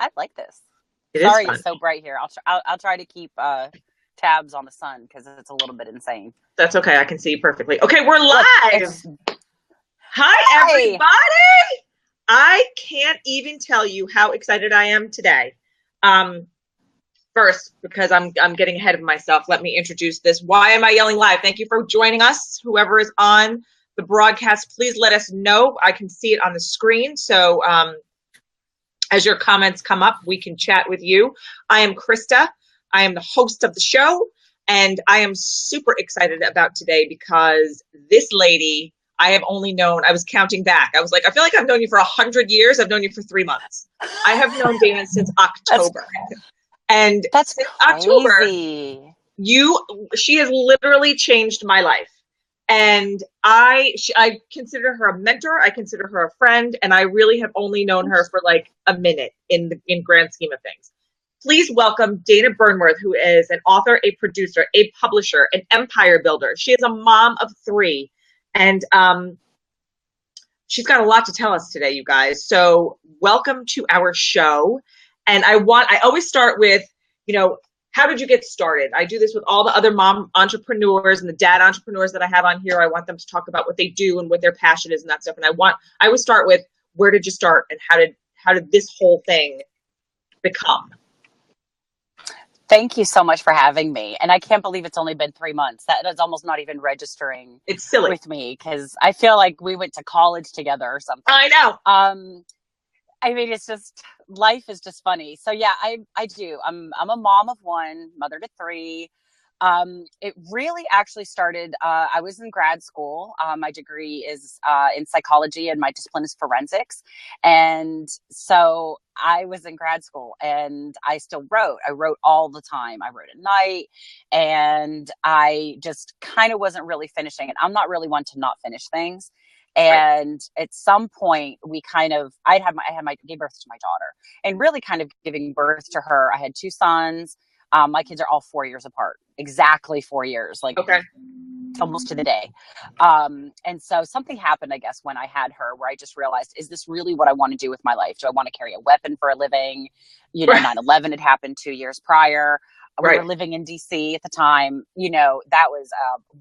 I like this. It is Sorry, fun. it's so bright here. I'll try to keep tabs on the sun because it's a little bit insane. That's okay. I can see you perfectly. Okay, we're Look, live. it's Hi, hi. everybody. I can't even tell you how excited I am today. Um, First, because I'm getting ahead of myself, let me introduce this. Why am I yelling live? Thank you for joining us. Whoever is on the broadcast, please let us know. I can see it on the screen. So as your comments come up, we can chat with you. I am Krista. I am the host of the show, and I am super excited about today because this lady I have only known, I was counting back. I was like, I feel like I've known you for 100 years. I've known you for 3 months. I have known Dayna since That's October. And that's since October, crazy. she has literally changed my life. And I consider her a mentor. I consider her a friend, and I really have only known her for like a minute in grand scheme of things. Please welcome Dayna Burnworth, who is an author, a producer, a publisher, an empire builder. She is a mom of 3, and she's got a lot to tell us today, you guys. So welcome to our show. And I always start with, how did you get started? I do this with all the other mom entrepreneurs and the dad entrepreneurs that I have on here. I want them to talk about what they do and what their passion is and that stuff. And I always start with, where did you start and how did this whole thing become? Thank you so much for having me. And I can't believe it's only been 3 months. That's almost not even registering It's silly. with me because I feel like we went to college together or something. I know. I mean, it's just life is just funny. So yeah, I do. I'm a mom of 1, mother to 3. It really actually started. I was in grad school. My degree is in psychology, and my discipline is forensics. And so I was in grad school, and I still wrote. I wrote all the time. I wrote at night, and I just kind of wasn't really finishing it. I'm not really one to not finish things. And at some point I gave birth to my daughter, and really kind of giving birth to her. I had 2 sons. My kids are all 4 years apart, exactly 4 years, like Okay. almost to the day. And so something happened, I guess, when I had her, where I just realized, is this really what I want to do with my life? Do I want to carry a weapon for a living? Right. 9/11 had happened 2 years prior. We Right. were living in DC at the time. That was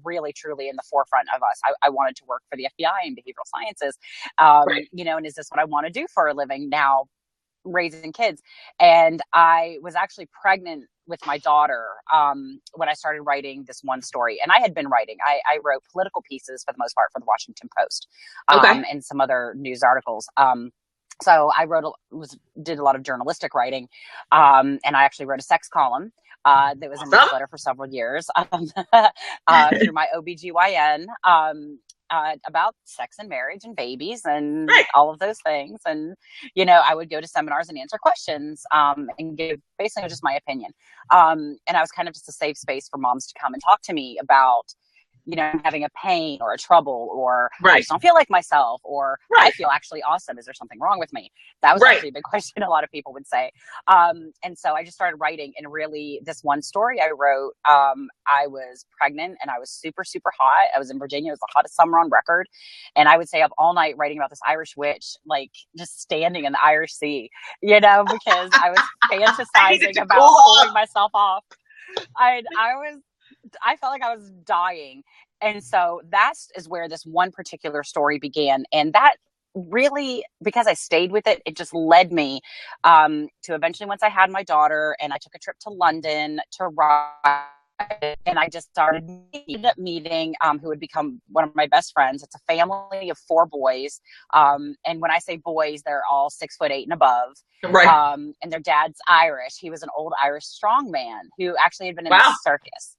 really, truly in the forefront of us. I wanted to work for the FBI in behavioral sciences, Right. and is this what I want to do for a living now, raising kids? And I was actually pregnant with my daughter when I started writing this one story. And I had been writing. I wrote political pieces for the most part for the Washington Post Okay. and some other news articles. So I did a lot of journalistic writing, and I actually wrote a sex column that was in the newsletter for several years through my OBGYN about sex and marriage and babies and Right. all of those things. And, I would go to seminars and answer questions and give basically just my opinion. And I was kind of just a safe space for moms to come and talk to me about having a pain or a trouble, or I Right. just don't feel like myself, or Right. I feel actually awesome. Is there something wrong with me? That was Right. actually a big question a lot of people would say. And so I just started writing, and really this one story I wrote, I was pregnant and I was super, super hot. I was in Virginia. It was the hottest summer on record. And I would stay up all night writing about this Irish witch, like just standing in the Irish Sea, because I was fantasizing about pulling myself off. I felt like I was dying. And so that is where this one particular story began. And that really, because I stayed with it, it just led me to eventually, once I had my daughter and I took a trip to London to write, and I just ended up meeting who would become one of my best friends. It's a family of 4 boys. And when I say boys, they're all 6'8" and above. Right. And their dad's Irish. He was an old Irish strongman who actually had been in Wow. the circus.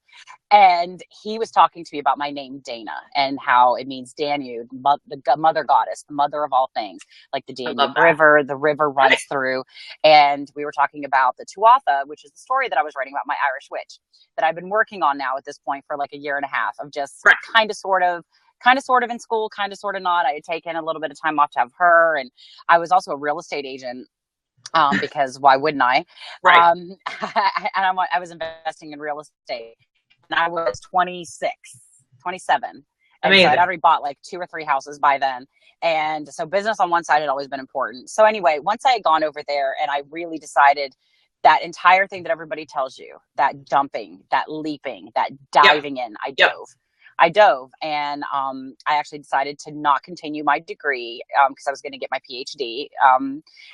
And he was talking to me about my name, Dana, and how it means Danube, the mother goddess, the mother of all things, like the Danube River, the river runs through. And we were talking about the Tuatha, which is the story that I was writing about my Irish witch that I've been working on now at this point for like a year and a half of just kind of sort of in school, kind of sort of not. I had taken a little bit of time off to have her. And I was also a real estate agent. Because why wouldn't I? Right. And I was investing in real estate. And I was 27. And so I'd Amazing. already bought like 2 or 3 houses by then. And so business on one side had always been important. So anyway, once I had gone over there and I really decided that entire thing that everybody tells you, that jumping, that leaping, that Yep. diving in, I Yep. dove. I dove, and I actually decided to not continue my degree because I was going to get my PhD,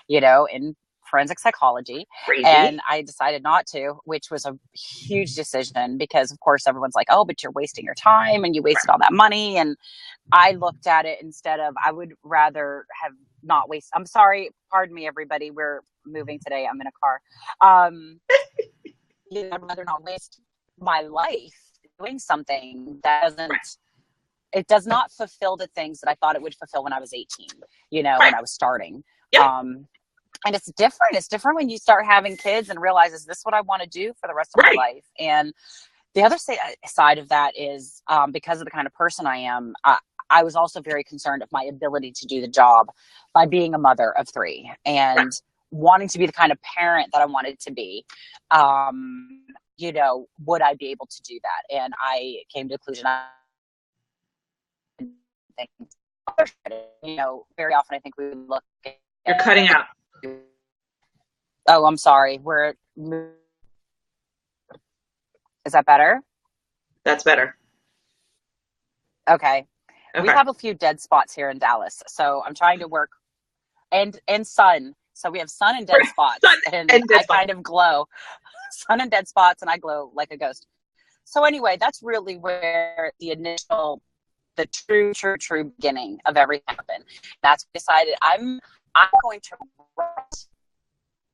in forensic psychology. Crazy. And I decided not to, which was a huge decision because, of course, everyone's like, oh, but you're wasting your time and you wasted all that money. And I looked at it instead of, I would rather have not waste. I'm sorry. Pardon me, everybody. We're moving today. I'm in a car. I'd rather not waste my life doing something that Right. it does not fulfill the things that I thought it would fulfill when I was 18, Right. when I was starting. Yep. And it's different. It's different when you start having kids and realize, is this what I want to do for the rest of my Right. life? And the other side of that is because of the kind of person I am, I was also very concerned of my ability to do the job by being a mother of 3 Right. and wanting to be the kind of parent that I wanted to be. Would I be able to do that? And I came to the conclusion, very often I think we look at, You're cutting out. oh, I'm sorry. Is that better? That's better. Okay. We Okay. have a few dead spots here in Dallas. So I'm trying to work and sun. So we have sun and dead spots. Sun And and dead I spot. kind of glow. Sun and dead spots, and I glow like a ghost. So anyway, that's really where the true beginning of everything happened. That's decided I'm going to write,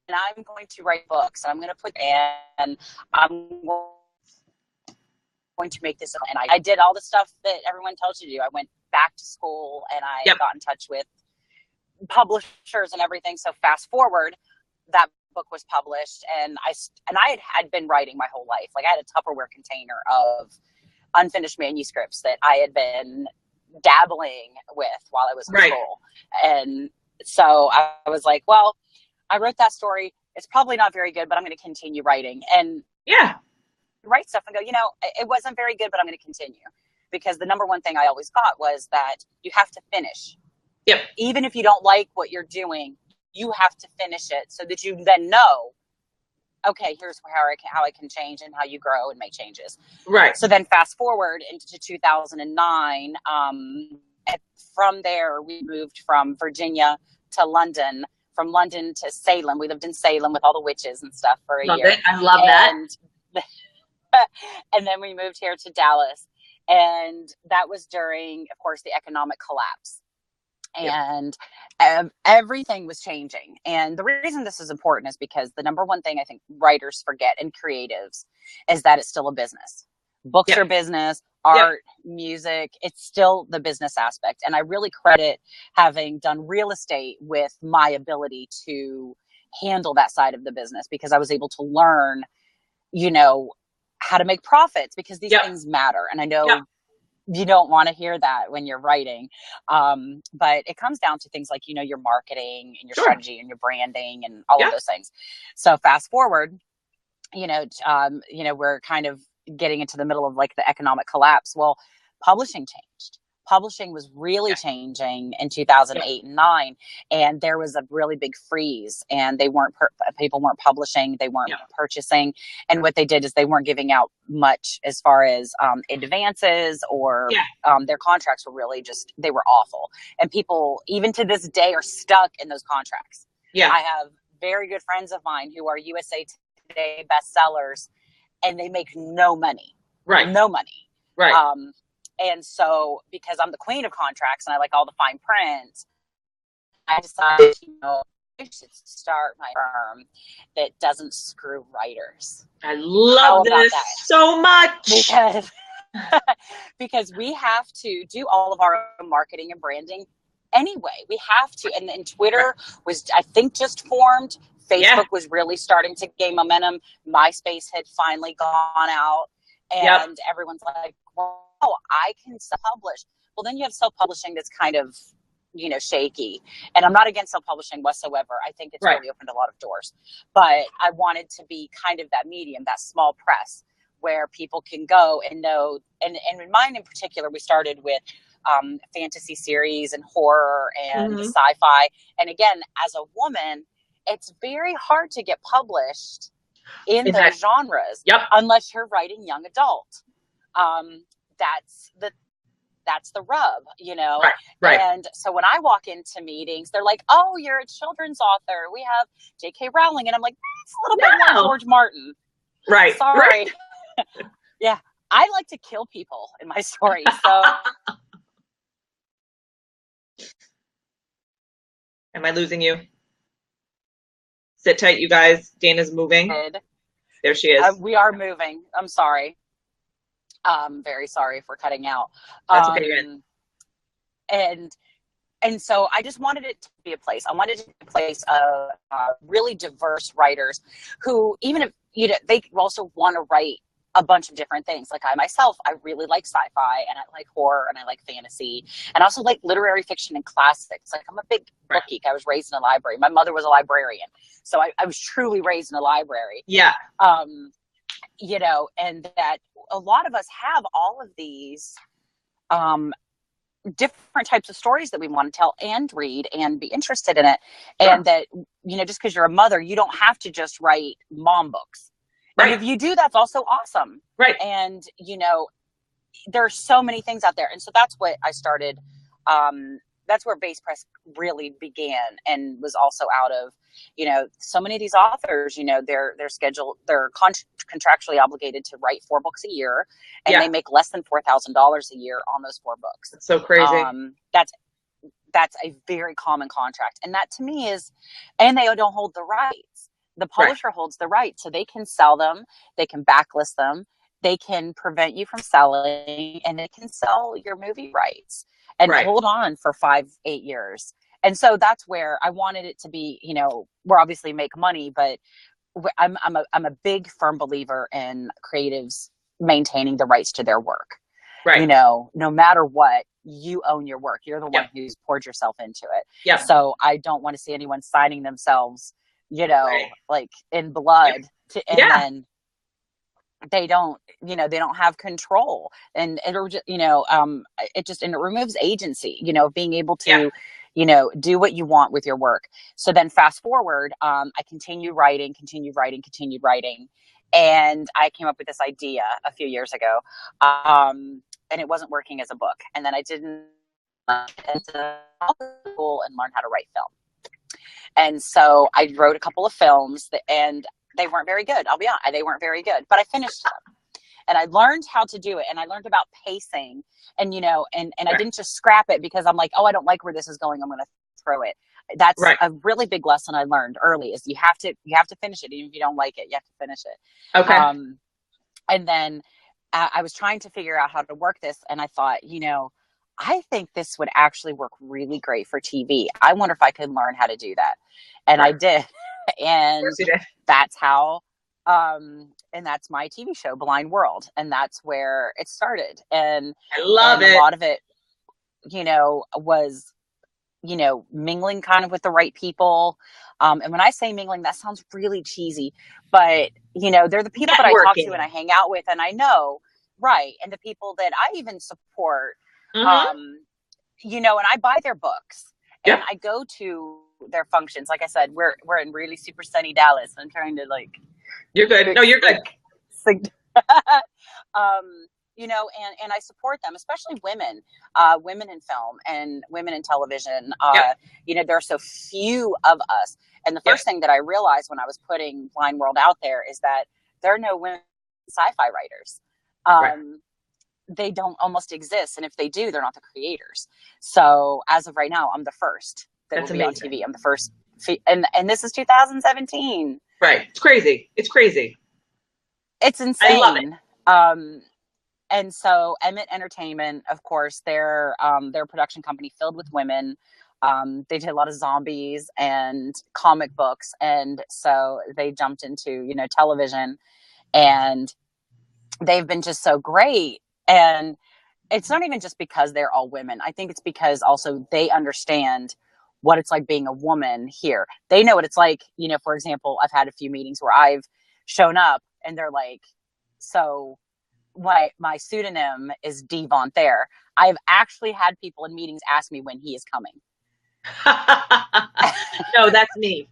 and I'm going to write books, and I'm going to and I'm going to make this. And I did all the stuff that everyone tells you to do. I went back to school, and I Yep. got in touch with publishers and everything. So fast forward, that book was published, and I had been writing my whole life. Like I had a Tupperware container of unfinished manuscripts that I had been dabbling with while I was in Right. school. And so I was like, well, I wrote that story. It's probably not very good, but I'm going to continue writing and Yeah. write stuff and go, it wasn't very good, but I'm going to continue. Because the number one thing I always got was that you have to finish. Yep. Even if you don't like what you're doing, you have to finish it so that you then know, okay, here's how I can change and how you grow and make changes. Right. So then fast forward into 2009. From there, we moved from Virginia to London, from London to Salem. We lived in Salem with all the witches and stuff for a Love year. it. I love that. And then we moved here to Dallas. And that was during, of course, the economic collapse. And everything was changing. And the reason this is important is because the number one thing I think writers forget and creatives is that it's still a business. Books are business, art, music, it's still the business aspect. And I really credit having done real estate with my ability to handle that side of the business, because I was able to learn, how to make profits, because these things matter. And I know you don't want to hear that when you're writing. But it comes down to things like, your marketing and your strategy and your branding and all of those things. So fast forward, we're kind of getting into the middle of like the economic collapse. Well, publishing changed. Publishing was really changing in 2008 and 9. And there was a really big freeze, and people weren't publishing, they weren't purchasing. And what they did is they weren't giving out much as far as advances or their contracts were really they were awful. And people, even to this day, are stuck in those contracts. Yeah. I have very good friends of mine who are USA Today bestsellers, and they make no money. Right. No money. Right. And so, because I'm the queen of contracts and I like all the fine print, I decided, I should start my firm that doesn't screw writers. I love this so much. Because we have to do all of our marketing and branding anyway. We have to. And Twitter was, I think, just formed. Facebook was really starting to gain momentum. MySpace had finally gone out. And everyone's like, wow, I can self-publish. Well, then you have self-publishing that's kind of, shaky. And I'm not against self-publishing whatsoever. I think it's really opened a lot of doors. But I wanted to be kind of that medium, that small press, where people can go and know and in mine in particular, we started with fantasy series and horror and Mm-hmm. sci-fi. And again, as a woman, it's very hard to get published in In that, those genres yep. unless you're writing young adult. Um, that's the that's the rub, you know? Right, right. And so when I walk into meetings, they're like, oh, you're a children's author. We have J.K. Rowling. And I'm like, it's a little bit more No. George Martin. Right, Sorry. right. Yeah. I like to kill people in my stories. So Am I losing you? Sit tight, you guys. Dana's moving. There she is. we are moving. I'm sorry. Very sorry for cutting out. That's okay. You're in. And and so I just wanted it to be a place. I wanted it to be a place of really diverse writers who, even if they also want to write a bunch of different things. Like I myself, I really like sci-fi and I like horror and I like fantasy and I also like literary fiction and classics. Like I'm a big book geek. I was raised in a library. My mother was a librarian, so I was truly raised in a library. Yeah. And that a lot of us have all of these different types of stories that we want to tell and read and be interested in it. Sure. And that, just because you're a mother, you don't have to just write mom books. Right. And if you do, that's also awesome. Right. And, there are so many things out there. And so that's what I started. That's where Base Press really began and was also out of, so many of these authors, they're scheduled, they're contractually obligated to write 4 books a year and they make less than $4,000 a year on those 4 books. That's so crazy. That's a very common contract. And that to me is, and they don't hold the rights. The publisher holds the rights, so they can sell them, they can backlist them, they can prevent you from selling, and they can sell your movie rights and hold on for 5-8 years. And so that's where I wanted it to be. We're obviously make money, but I'm a big firm believer in creatives maintaining the rights to their work. Right. No matter what, you own your work. You're the one who's poured yourself into it. Yeah. So I don't want to see anyone signing themselves, like in blood and then they don't, they don't have control, and it'll just, it removes agency, being able to, do what you want with your work. So then fast forward, I continued writing. And I came up with this idea a few years ago. And it wasn't working as a book. And then I didn't into school and learn how to write film. And so I wrote a couple of films and they weren't very good. I'll be honest, they weren't very good, but I finished them. And I learned how to do it. And I learned about pacing and, I didn't just scrap it because I'm like, oh, I don't like where this is going, I'm going to throw it. That's a really big lesson I learned early is you have to finish it. Even if you don't like it, you have to finish it. Okay. And then I was trying to figure out how to work this. And I thought, I think this would actually work really great for TV. I wonder if I could learn how to do that. And I did. And that's how, and that's my TV show, Blind World. And that's where it started. And I love it. A lot of it, was, mingling kind of with the right people. And when I say mingling, that sounds really cheesy, but they're the people that I talk to and I hang out with and I know, right. And the people that I even support, and I buy their books and I go to their functions. Like I said, we're in really super sunny Dallas. I'm trying to you're good. No, you're good. And I support them, especially women in film and women in television. There are so few of us. And the first thing that I realized when I was putting Blind World out there is that there are no women sci-fi writers. They don't almost exist. And if they do, they're not the creators. So as of right now, I'm the first that will be on TV. I'm the first. And this is 2017. Right. It's crazy. It's insane. I love it. And so Emmett Entertainment, of course, they're a production company filled with women. They did a lot of zombies and comic books. And so they jumped into, television, and they've been just so great. And it's not even just because they're all women. I think it's because also they understand what it's like being a woman here. They know what it's like. For example, I've had a few meetings where I've shown up and they're like, so my pseudonym is D. Von Thayer. I've actually had people in meetings ask me when he is coming. No, that's me.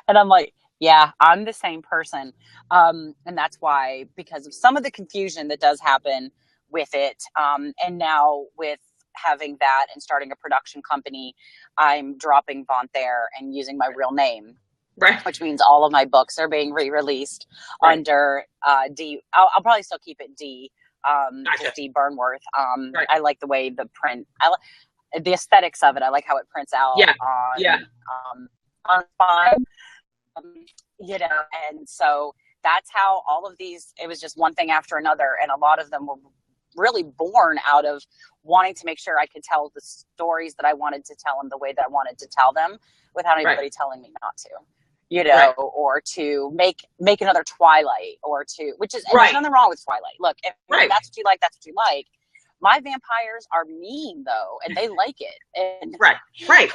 And I'm like, yeah, I'm the same person. And that's why, because of some of the confusion that does happen with it, and now with having that and starting a production company, I'm dropping Von Thayer and using my real name, Right. which means all of my books are being re-released Right. under D. I'll probably still keep it D, Gotcha. just D Burnworth. Right. I like the way the print, the aesthetics of it. I like how it prints out Yeah. Yeah. on spine, um, you know, and so that's how all of these, it was just one thing after another. And a lot of them were really born out of wanting to make sure I could tell the stories that I wanted to tell them the way that I wanted to tell them without Right. anybody telling me not to, you Right. know, or to make another Twilight, or to, which is, and there's Right. nothing wrong with Twilight. Look, if Right. that's what you like, that's what you like. My vampires are mean though, and they like it. And Right. Right.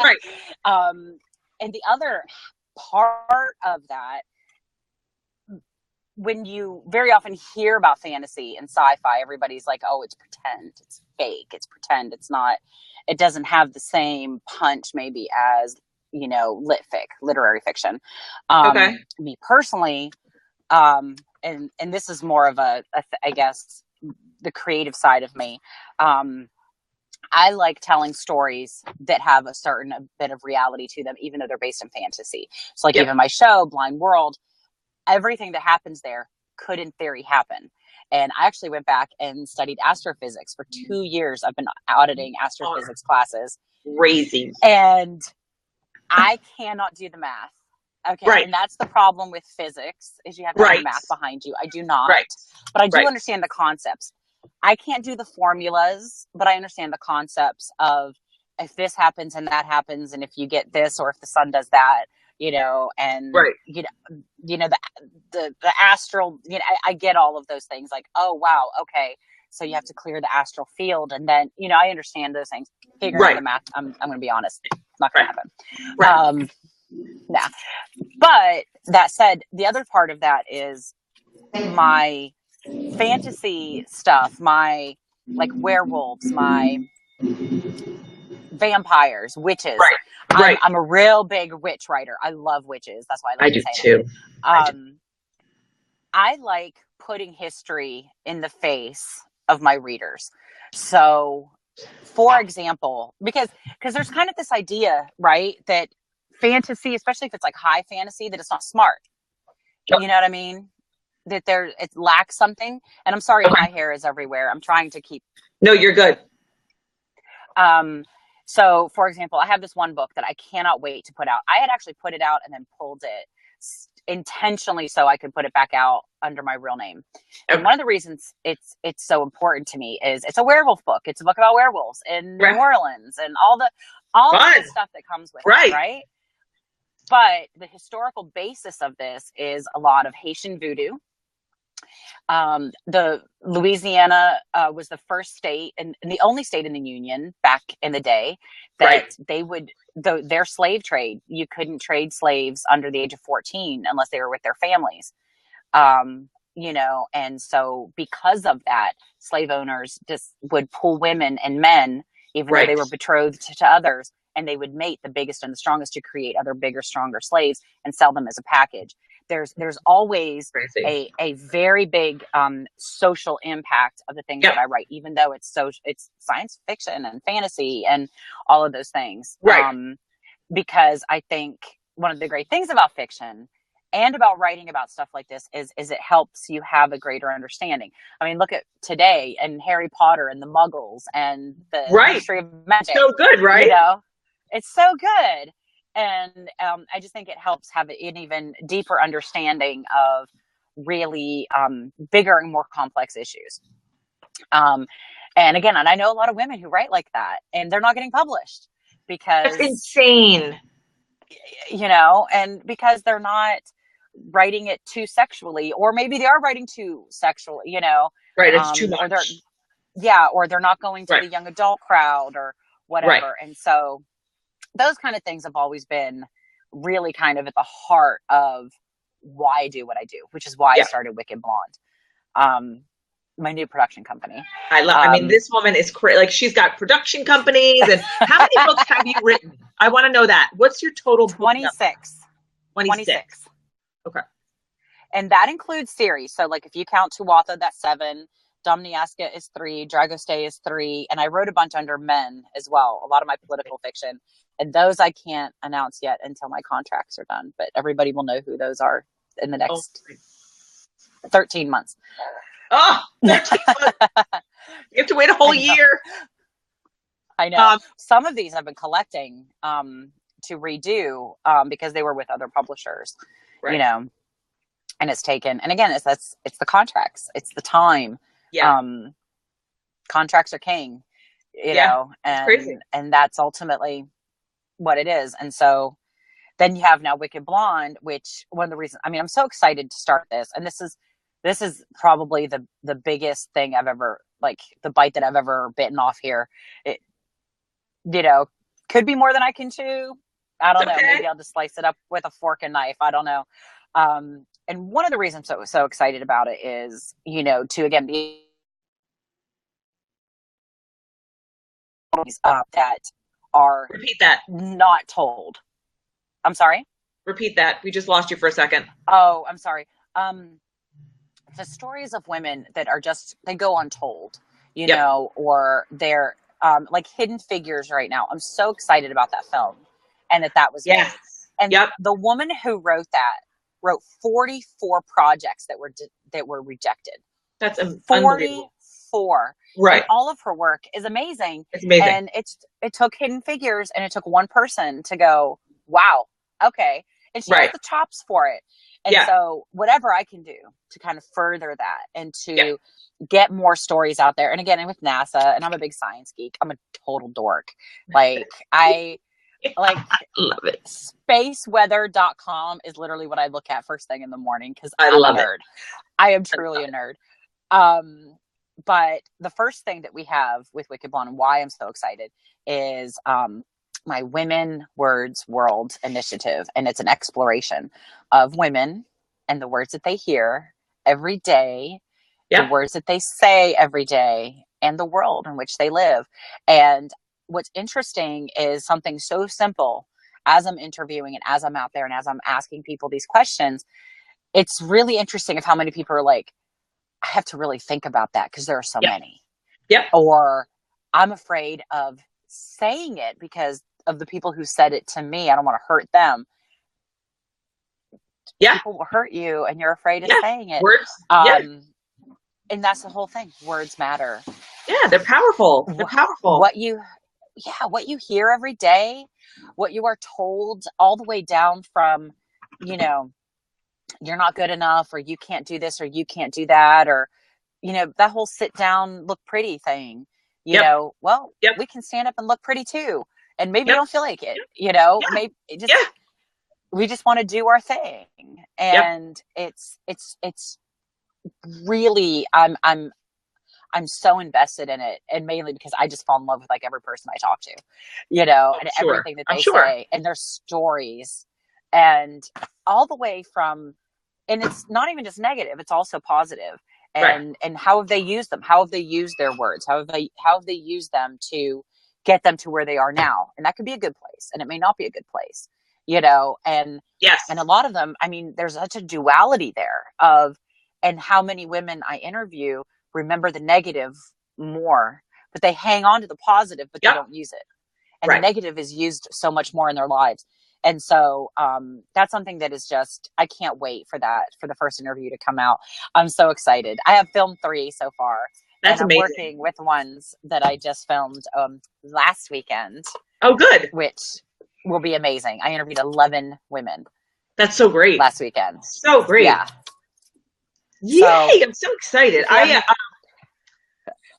Right. and the other part of that, when you very often hear about fantasy and sci-fi, everybody's like, oh, it's pretend, it's fake, it's pretend, it's not, it doesn't have the same punch maybe as, you know, literary fiction. Okay. Me personally, and this is more of I guess, the creative side of me. I like telling stories that have a bit of reality to them, even though they're based in fantasy. So, like, Yep. even my show, Blind World, everything that happens there could, in theory, happen. And I actually went back and studied astrophysics for 2 years. I've been auditing astrophysics classes, Crazy. and I cannot do the math. Okay, Right. and that's the problem with physics, is you have to have Right. the math behind you. I do not, Right. but I do Right. understand the concepts. I can't do the formulas, but I understand the concepts of, if this happens and that happens, and if you get this, or if the sun does that, you know, and Right. you know the astral. You know, I get all of those things. Like, oh wow, okay, so you have to clear the astral field, and then, you know, I understand those things. Figuring out Right. the math, I'm going to be honest, not going to happen. Right. Nah. But that said, the other part of that is my fantasy stuff, my, like, werewolves, my vampires, witches. Right. Right. I'm a real big witch writer. I love witches. That's why I I love do saying too. it. I like putting history in the face of my readers. So, for example, because there's kind of this idea, right, that fantasy, especially if it's like high fantasy, that it's not smart. Yep. You know what I mean? That it lacks something. And I'm sorry if my hair is everywhere. I'm trying to keep. No, you're good. So, for example, I have this one book that I cannot wait to put out. I had actually put it out and then pulled it intentionally so I could put it back out under my real name. And one of the reasons it's so important to me is it's a werewolf book. It's a book about werewolves in New Orleans and all the stuff that comes with it, right? But the historical basis of this is a lot of Haitian voodoo. The Louisiana was the first state and the only state in the Union back in the day that they would, their slave trade, you couldn't trade slaves under the age of 14 unless they were with their families. You know, and so because of that, slave owners just would pull women and men, even though they were betrothed to others, and they would mate the biggest and the strongest to create other bigger, stronger slaves and sell them as a package. There's always a very big social impact of the things that I write, even though it's science fiction and fantasy and all of those things. Because I think one of the great things about fiction and about writing about stuff like this is it helps you have a greater understanding. I mean, look at today and Harry Potter and the Muggles and the history of magic. So good, right? You know, it's so good. And I just think it helps have an even deeper understanding of really bigger and more complex issues. And again, and I know a lot of women who write like that, and they're not getting published because that's insane. You know, and because they're not writing it too sexually, or maybe they are writing too sexually, you know. Right, it's too much. Or they're not going to the young adult crowd or whatever. And so those kind of things have always been really kind of at the heart of why I do what I do, which is why I started Wicked Blonde. my new production company. I mean, this woman is crazy. Like, she's got production companies. And how many books have you written? I want to know that. What's your total book number? 26. 26. Okay. And that includes series. So like if you count Tuatha, that's 7. Domniaska is 3. Dragostay is 3. And I wrote a bunch under men as well. A lot of my political fiction. And those I can't announce yet until my contracts are done. But everybody will know who those are in the next 13 months. Oh, 13 months. You have to wait a whole year. I know. Some of these I've been collecting to redo because they were with other publishers, right. You know, and it's taken. And again, it's the contracts. It's the time. Yeah. Contracts are king, you know, and that's ultimately what it is. And so then you have now Wicked Blonde, which one of the reasons, I mean, I'm so excited to start this. And this is probably the biggest thing I've ever, like the bite that I've ever bitten off here. It, you know, could be more than I can chew. I don't know. Maybe I'll just slice it up with a fork and knife. I don't know. And one of the reasons I'm so excited about it is, you know, to again be that are repeat that not told. I'm sorry. Repeat that. We just lost you for a second. Oh, I'm sorry. The stories of women that are just, they go untold, you know, or they're like hidden figures right now. I'm so excited about that film and that was made. And the woman who wrote that wrote 44 projects that were rejected. That's 44. Right. And all of her work is amazing. It's amazing. And it took Hidden Figures and it took one person to go, wow, okay. And she has the chops for it. And so whatever I can do to kind of further that and to get more stories out there. And again, I'm with NASA and I'm a big science geek. I'm a total dork. Like I love it. Spaceweather.com is literally what I look at first thing in the morning because I'm a nerd. I am truly a nerd. But the first thing that we have with Wicked Blonde and why I'm so excited is my Women Words World initiative. And it's an exploration of women and the words that they hear every day, the words that they say every day, and the world in which they live. And what's interesting is something so simple as I'm interviewing and as I'm out there and as I'm asking people these questions, it's really interesting of how many people are like, I have to really think about that because there are so many. Or I'm afraid of saying it because of the people who said it to me. I don't want to hurt them. People will hurt you and you're afraid of saying it. Words. And that's the whole thing. Words matter. Yeah, they're powerful. They're powerful. What you hear every day, what you are told all the way down from, you know, you're not good enough or you can't do this or you can't do that or, you know, that whole sit down, look pretty thing, you know, well, we can stand up and look pretty too. And maybe don't feel like it, you know, maybe it just, we just want to do our thing. And it's really, I'm so invested in it. And mainly because I just fall in love with like every person I talk to, you know, and everything that they say and their stories and all the way from, and it's not even just negative, it's also positive. And how have they used them? How have they used their words? How have they used them to get them to where they are now? And that could be a good place and it may not be a good place, you know, and and a lot of them, I mean, there's such a duality there of, and how many women I interview remember the negative more, but they hang on to the positive, but they don't use it. And the negative is used so much more in their lives. And so that's something that is just, I can't wait for that, for the first interview to come out. I'm so excited. I have filmed 3 so far. That's amazing. I'm working with ones that I just filmed last weekend. Oh, good. Which will be amazing. I interviewed 11 women. That's so great. Last weekend. So great. Yeah. Yay! So, I'm so excited.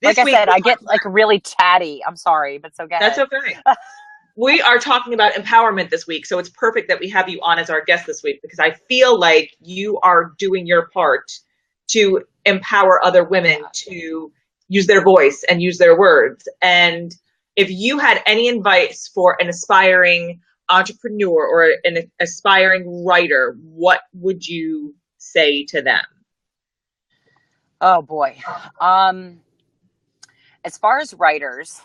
Like I said, I get like really chatty. I'm sorry, but so good. That's okay. We are talking about empowerment this week, so it's perfect that we have you on as our guest this week because I feel like you are doing your part to empower other women to use their voice and use their words. And if you had any advice for an aspiring entrepreneur or an aspiring writer, what would you say to them? Oh boy. Um, as far as writers,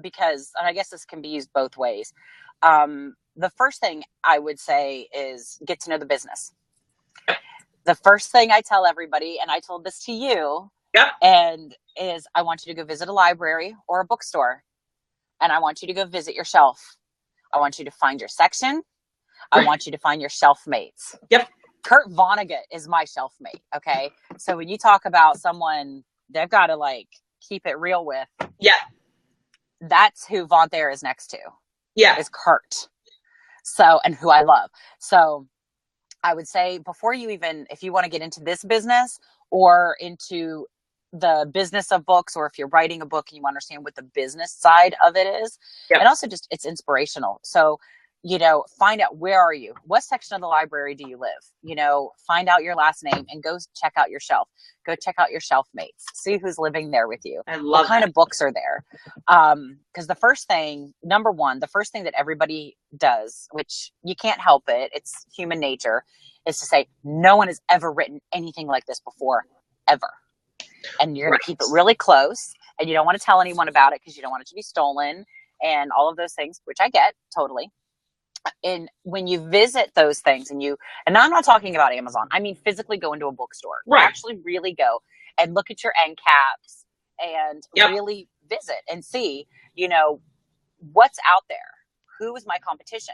because, and I guess this can be used both ways. The first thing I would say is get to know the business. The first thing I tell everybody, and I told this to you, Yep. and is I want you to go visit a library or a bookstore, and I want you to go visit your shelf. I want you to find your section. I Right. want you to find your shelf mates. Yep. Kurt Vonnegut is my shelf mate. Okay. So when you talk about someone they've got to like keep it real with, Yeah. that's who Von Thayer is next to, Yeah. is Kurt. So, and who I love. So I would say before you even, if you want to get into this business or into the business of books, or if you're writing a book and you understand what the business side of it is, Yep. and also just it's inspirational. So, find out, where are you? What section of the library do you live? Find out your last name and go check out your shelf. Go check out your shelf mates. See who's living there with you. I What love kind that. of books are there? Because the first thing, number one, the first thing that everybody does, which you can't help it, it's human nature, is to say, no one has ever written anything like this before, ever. And you're going to keep it really close, and you don't want to tell anyone about it because you don't want it to be stolen and all of those things, which I get totally. And when you visit those things, and I'm not talking about Amazon, I mean physically go into a bookstore, Right. actually really go and look at your end caps and Yep. really visit and see, what's out there. Who is my competition?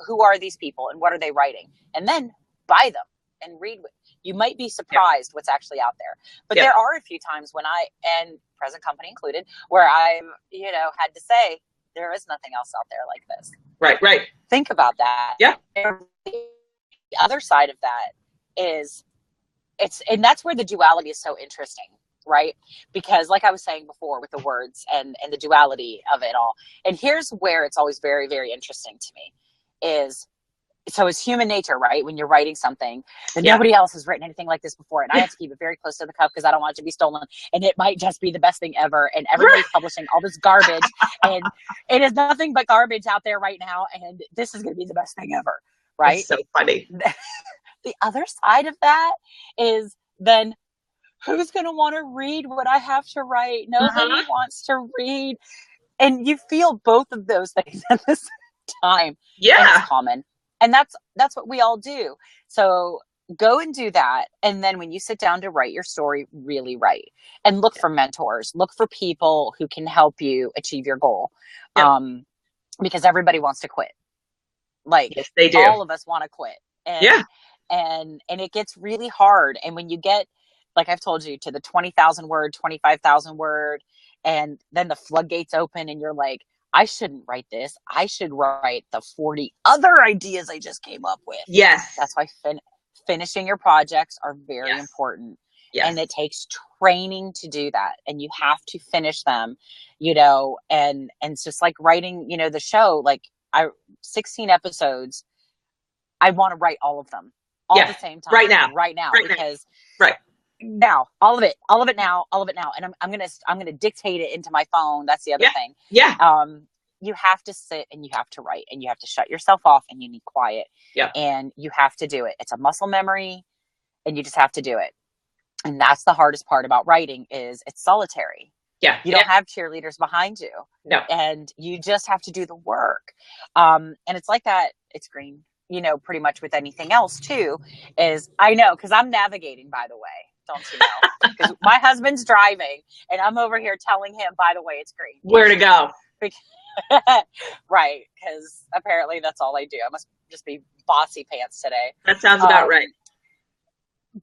Who are these people and what are they writing? And then buy them and read. You might be surprised what's actually out there. But there are a few times when and present company included, where I've, had to say, there is nothing else out there like this. Right. Right. Think about that. Yeah. And the other side of that is and that's where the duality is so interesting, right? Because like I was saying before with the words and the duality of it all. And here's where it's always very, very interesting to me is, so it's human nature, right? When you're writing something that nobody else has written anything like this before. And I have to keep it very close to the cuff because I don't want it to be stolen. And it might just be the best thing ever. And everybody's publishing all this garbage. And it is nothing but garbage out there right now. And this is going to be the best thing ever, right? That's so funny. The other side of that is then who's going to want to read what I have to write? Nobody wants to read. And you feel both of those things at the same time. Yeah. And it's common. And that's what we all do. So go and do that. And then when you sit down to write your story, really write and look for mentors, look for people who can help you achieve your goal. Yep. Because everybody wants to quit. Like, yes, they do. All of us want to quit. And it gets really hard. And when you get, like I've told you, to the 20,000 word, 25,000 word, and then the floodgates open and you're like, I shouldn't write this. I should write the 40 other ideas I just came up with. Yes. That's why finishing your projects are very important. Yes. And it takes training to do that. And you have to finish them, and it's just like writing, the show, like 16 episodes. I want to write all of them all at the same time. Right now. Because now, all of it now. And I'm going to dictate it into my phone. That's the other thing. Yeah. You have to sit and you have to write and you have to shut yourself off and you need quiet. Yeah. And you have to do it. It's a muscle memory and you just have to do it. And that's the hardest part about writing is it's solitary. Yeah. You don't have cheerleaders behind you. No. And you just have to do the work. And it's like that. It's green, pretty much with anything else too, is I know, because I'm navigating, by the way. Don't you know? Because my husband's driving and I'm over here telling him, by the way, it's green. Where to go. Right. Because apparently that's all I do. I must just be bossy pants today. That sounds about right.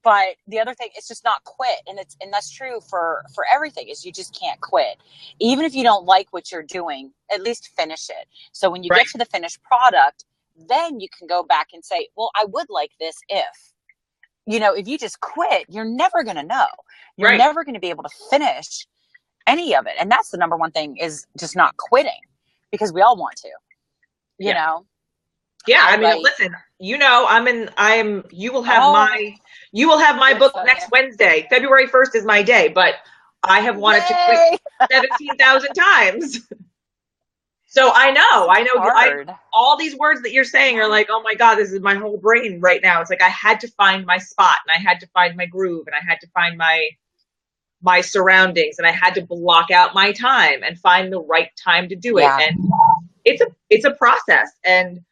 But the other thing is just not quit. And that's true for everything, is you just can't quit. Even if you don't like what you're doing, at least finish it. So when you get to the finished product, then you can go back and say, well, I would like this if you just quit, you're never going to know. You're never going to be able to finish any of it. And that's the number one thing, is just not quitting, because we all want to, you know? Yeah. I mean, listen, you will have my book next Wednesday. February 1st is my day, but I have wanted to quit 17,000 times. So I It's know, hard. all these words that you're saying are Yeah. like, oh my God, this is my whole brain right now. It's like I had to find my spot, and I had to find my groove, and I had to find my surroundings, and I had to block out my time and find the right time to do it. Yeah. And it's a process, and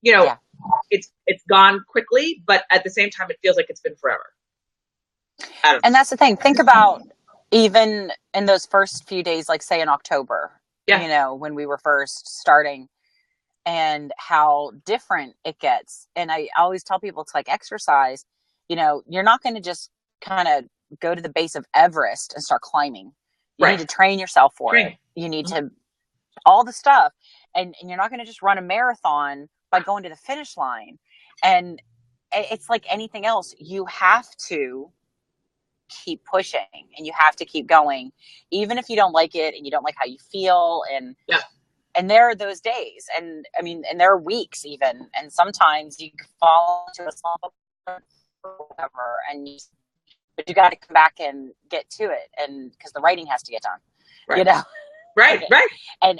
you know, Yeah. it's gone quickly, but at the same time, it feels like it's been forever. I don't know. And that's the thing. Think about even in those first few days, like say in October, Yeah, when we were first starting, and how different it gets. And I always tell people it's like exercise. You're not going to just kind of go to the base of Everest and start climbing. You need right. to train yourself for it. Training. You need Mhm. to, all the stuff. And you're not going to just run a marathon by going to the finish line. And it's like anything else. You have to keep pushing and you have to keep going, even if you don't like it and you don't like how you feel. Yeah, And there are those days, and I mean, and there are weeks even, and sometimes you fall into a slump or whatever, but you got to come back and get to it, and because the writing has to get done, you right, know. right, right. And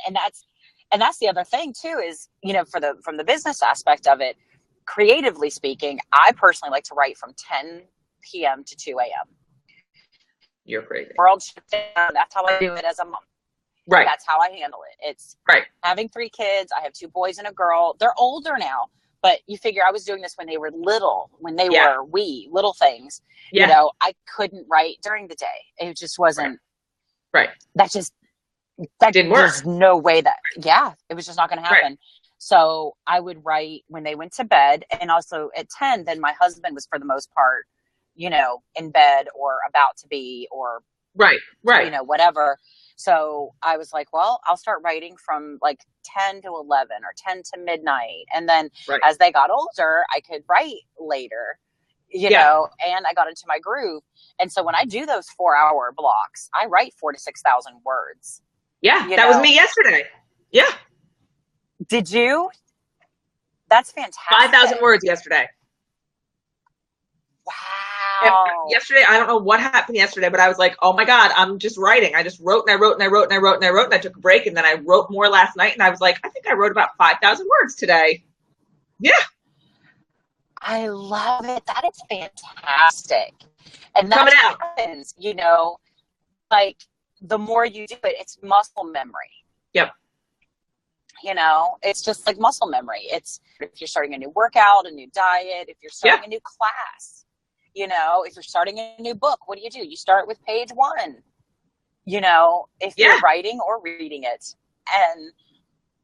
that's the other thing too is, from the business aspect of it, creatively speaking, I personally like to write from 10 p.m. to 2 a.m. You're crazy. World shut down. That's how I do it as a mom. Right, That's how I handle it. It's right. having 3 kids. I have 2 boys and a girl. They're older now, but you figure I was doing this when they were little, when they Yeah, were wee little things. yeah. I couldn't write during the day. It just Right, wasn't. right. That just that Didn't work. there's no way that, yeah, it was just not going to Right, happen. So I would write when they went to bed, and also at 10. Then my husband was for the most part, in bed or about to be, or right, right, whatever. So I was like, well, I'll start writing from like 10 to 11 or 10 to midnight. And then right. as they got older, I could write later, Yeah, and I got into my groove. And so when I do those 4-hour blocks, I write 4 to 6,000 words, yeah. you That was know. me yesterday. Yeah, Did you? That's 5,000 fantastic. words yesterday. Wow. Yesterday, I don't know what happened yesterday, but I was like, oh my God, I'm just writing. I just wrote and I wrote and I wrote and I wrote and I wrote and I took a break and then I wrote more last night and I was like, I think I wrote about 5,000 words today. Yeah, I love it. That is fantastic. And coming that's what out. happens, like the more you do it, it's muscle memory. Yep. It's just like muscle memory. It's if you're starting a new workout, a new diet, if you're Yeah, starting a new class, if you're starting a new book, what do? You start with page one, if yeah, you're writing or reading it. And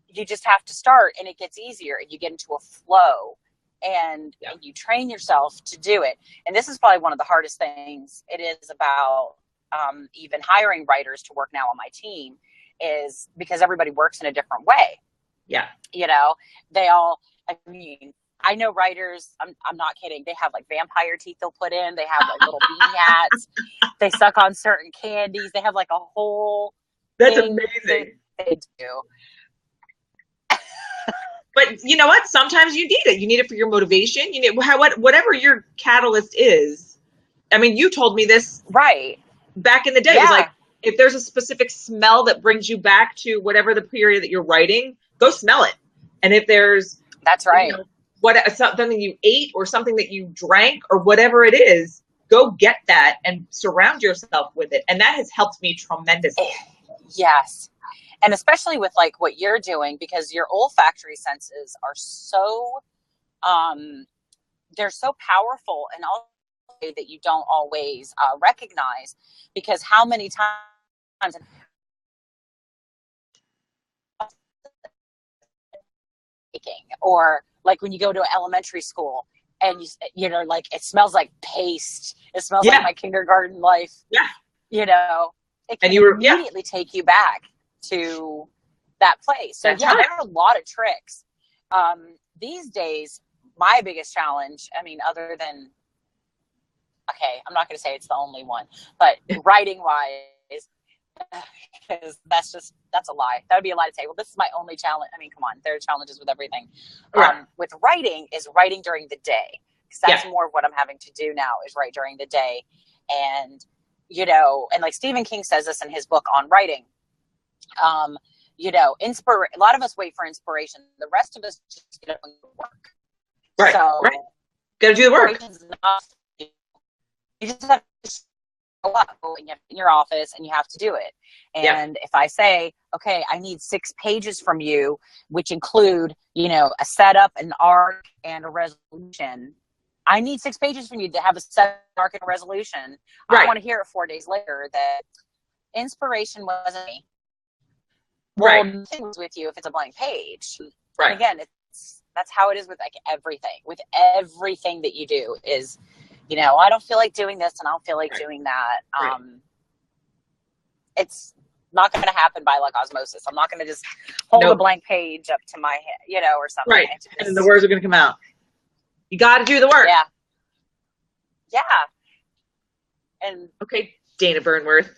you just have to start, and it gets easier and you get into a flow, yeah, and you train yourself to do it. And this is probably one of the hardest things it is about even hiring writers to work now on my team, is because everybody works in a different way. yeah, you know they all, I mean, I know writers, I'm not kidding, they have like vampire teeth they'll put in, they have like little bean hats, they suck on certain candies, they have like a whole that's thing that amazing. they do. But you know what? Sometimes you need it. You need it for your motivation. You need whatever your catalyst is. I mean, you told me this Right. back in the day. It was like, Yeah, if there's a specific smell that brings you back to whatever the period that you're writing, go smell it. And if there's, that's you right. know, something you ate or something that you drank or whatever it is, go get that and surround yourself with it. And that has helped me tremendously. Yes. And especially with like what you're doing, because your olfactory senses are so um they're so powerful, and all that you don't always recognize, because how many times, or like when you go to elementary school and like it smells like paste, it smells like Yeah. my kindergarten life, Yeah. it And can you were, yeah, immediately take you back to that place. So that yeah, time. there are a lot of tricks these days. My biggest challenge, I mean, other than, okay, I'm not going to say it's the only one, but writing wise, because that's a lie. That would be a lie to say, well, this is my only challenge. I mean, come on, there are challenges with everything. Right. With writing is writing during the day, because that's Yeah. more of what I'm having to do now, is write during the day. And and like Stephen King says this in his book on writing, A lot of us wait for inspiration. The rest of us just get up and work. Right. So Right. Got to do the work. You just have to show up in your office and you have to do it. And if I say, okay, I need 6 pages from you, which include, a setup, an arc, and a resolution. I need 6 pages from you to have a setup, arc, and a resolution. Right. I want to hear it 4 days later that inspiration wasn't me. Right. Well, nothing was with you if it's a blank page. Right. And again, that's how it is with like everything. With everything that you do is, I don't feel like doing this and I don't feel like doing that. Right. It's not going to happen by like osmosis. I'm not going to just hold a blank page up to my head, or something. Right. And then the words are going to come out. You got to do the work. Yeah. Yeah. And okay, Dayna Burnworth,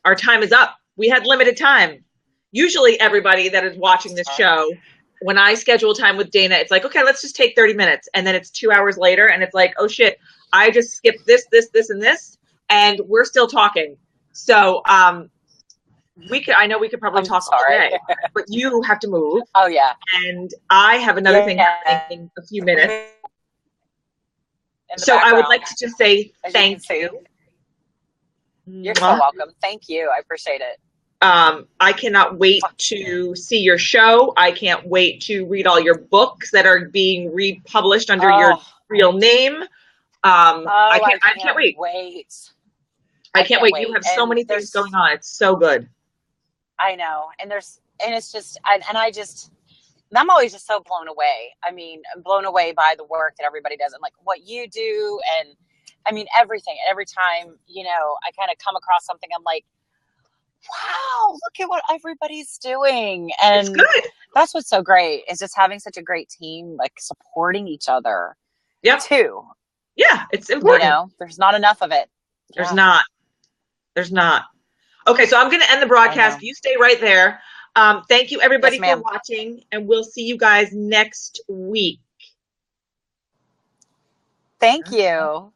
our time is up. We had limited time. Usually everybody that is watching this show, when I schedule time with Dayna, it's like, okay, let's just take 30 minutes. And then it's 2 hours later and it's like, oh shit, I just skipped this, and this, and we're still talking. So I know we could probably talk all day, but you have to move. Oh yeah. And I have another thing happening in a few minutes. So I would like to just say thank you. You're so welcome. Thank you. I appreciate it. I cannot wait to see your show. I can't wait to read all your books that are being republished under your real name. I can't wait. I can't wait. You have so many things going on. It's so good. I know. And it's just, I'm always just so blown away. I mean, I'm blown away by the work that everybody does and like what you do. And I mean, everything. Every time, I kind of come across something, I'm like, wow, look at what everybody's doing. And it's good. That's what's so great is just having such a great team, like supporting each other too. Yeah, it's important. There's not enough of it. There's not. Okay, so I'm going to end the broadcast. You stay right there. Thank you, everybody, for watching, and we'll see you guys next week. Thank you.